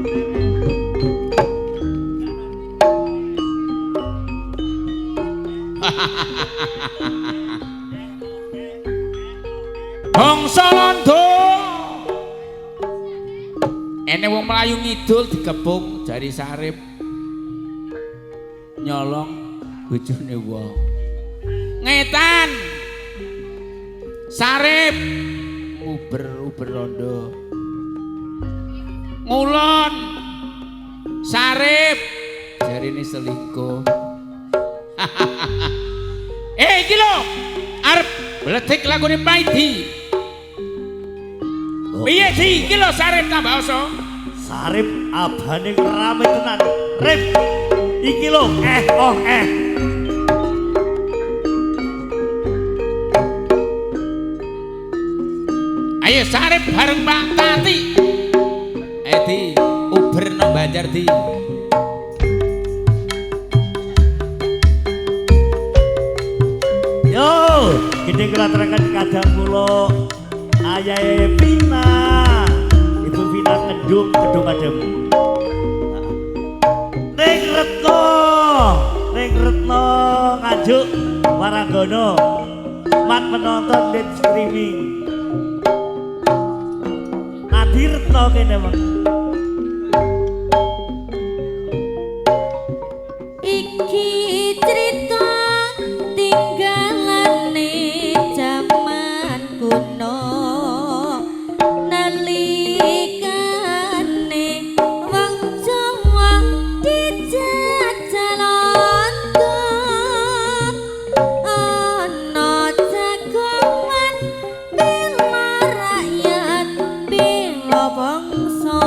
Bangsa londo ene wong mlayu ngidul dikepung jari Sarip nyolong bojone wong ngetan Sarip uber londo ngulon Sarip jarine selingkuh iki lho arep bledik lagune Paidi piye sih iki lho Sarip tambah oso Sarip abane rame tenan Rip iki lho ayo Sarip bareng Pak Tati di uber nang Banjar di yo gede kelaterakan kadang kula ayahe Pina Ibu Pina kedung adem Ning Retno ngajuk Waranggono mat penonton dan streaming Adi Retno kene Bang iki cerita tinggalane jaman kuno nalikane wong Jawa dijajah londo ana jagongan bela rakyat bela bangsa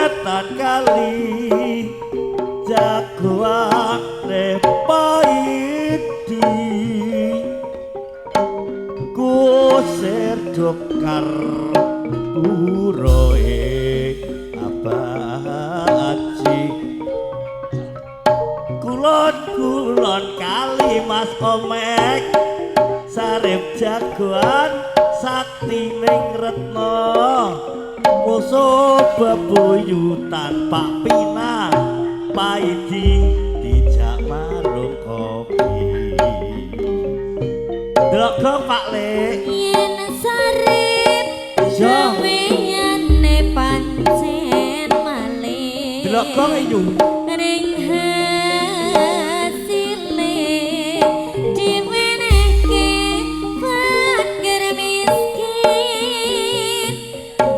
etan kali jagoan Paidi kusir dokar uroe abaci kulon kali Mas Omek Sarip jagoan sakti ning Retno musuh bebuyutan Pak Pina Paidi dijak marung kopi delok Pak Le yen Sarip jaweyane pancen malih delok itu ring hasile diwenehke fakir miskin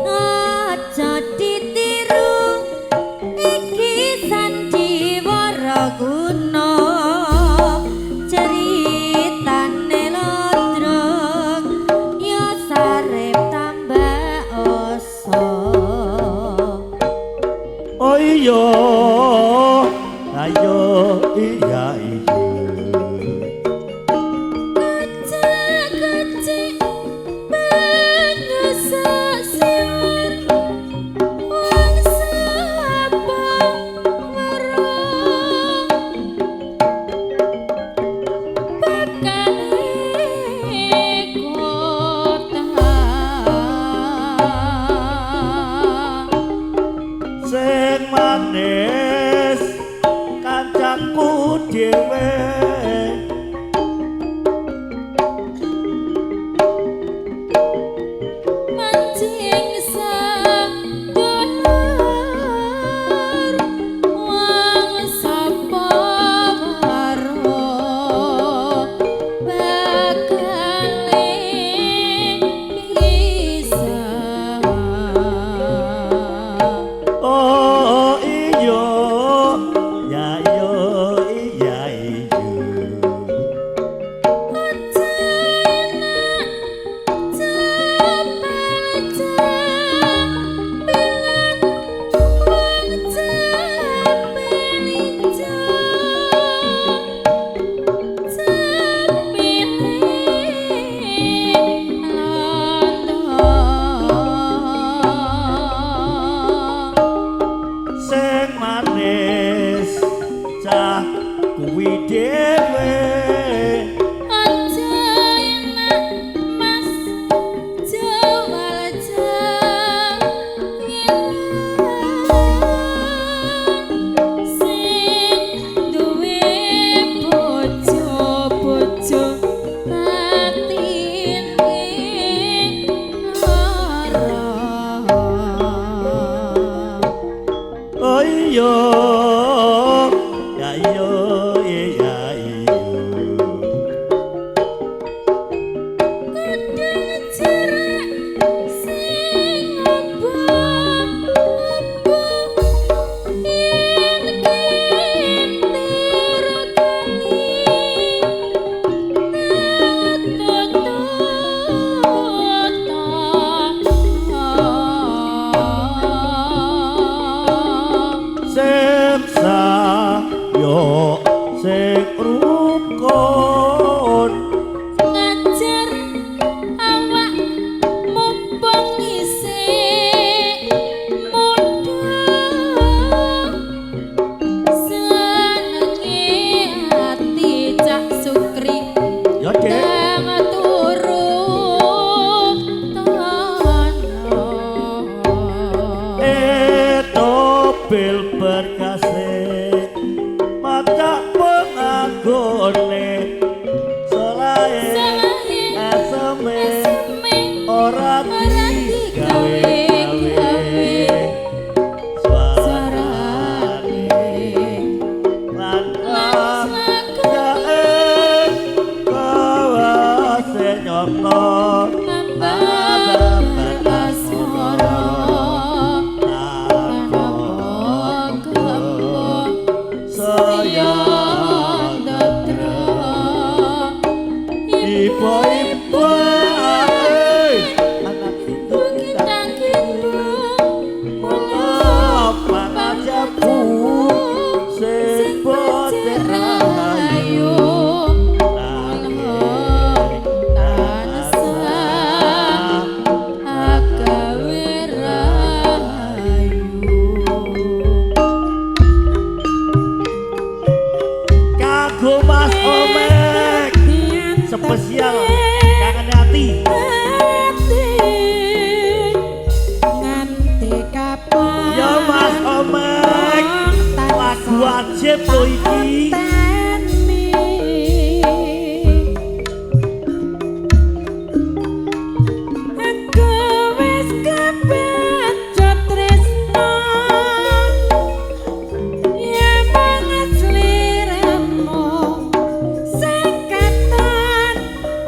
aja ditiru iki sandiwara guna ceritane lodrong ya Sarip tambah oso oh iya tahun ngajar awak mumpung isih muda senenge ati Cak Sukri ya Dek tang turu tono topil berkasih maka penganggone selae eseme ora digawe-gawe suarane lan kae kawase nyoto Ibu-ibu anak itu kita apa aja bu sebut rahayu kagum Mas Omek spesial kangen hati nganti kapan ya Mas Omek lagu wajib lo iki aku wis kepecut tresno ya banget sliramu sing katon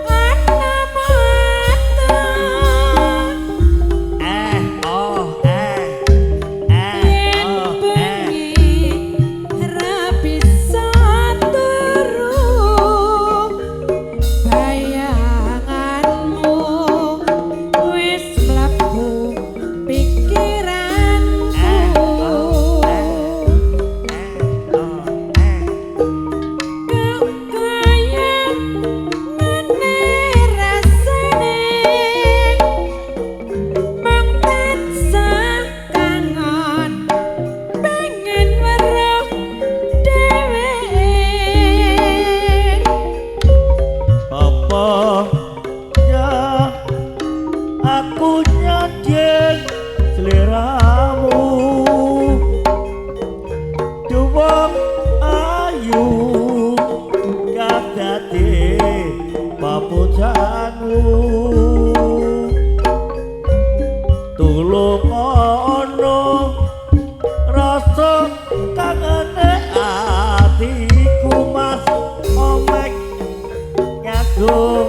ana mata rapi saturu bayanganmu wis mlebu pikiranku kaya ngene rasane mung tansah kangen pengen weruh dheweke apa ya aku nyadin seliramu duwong ayu kadate papujanmu tulung ono rasa kangene atiku Mas Omek ngadu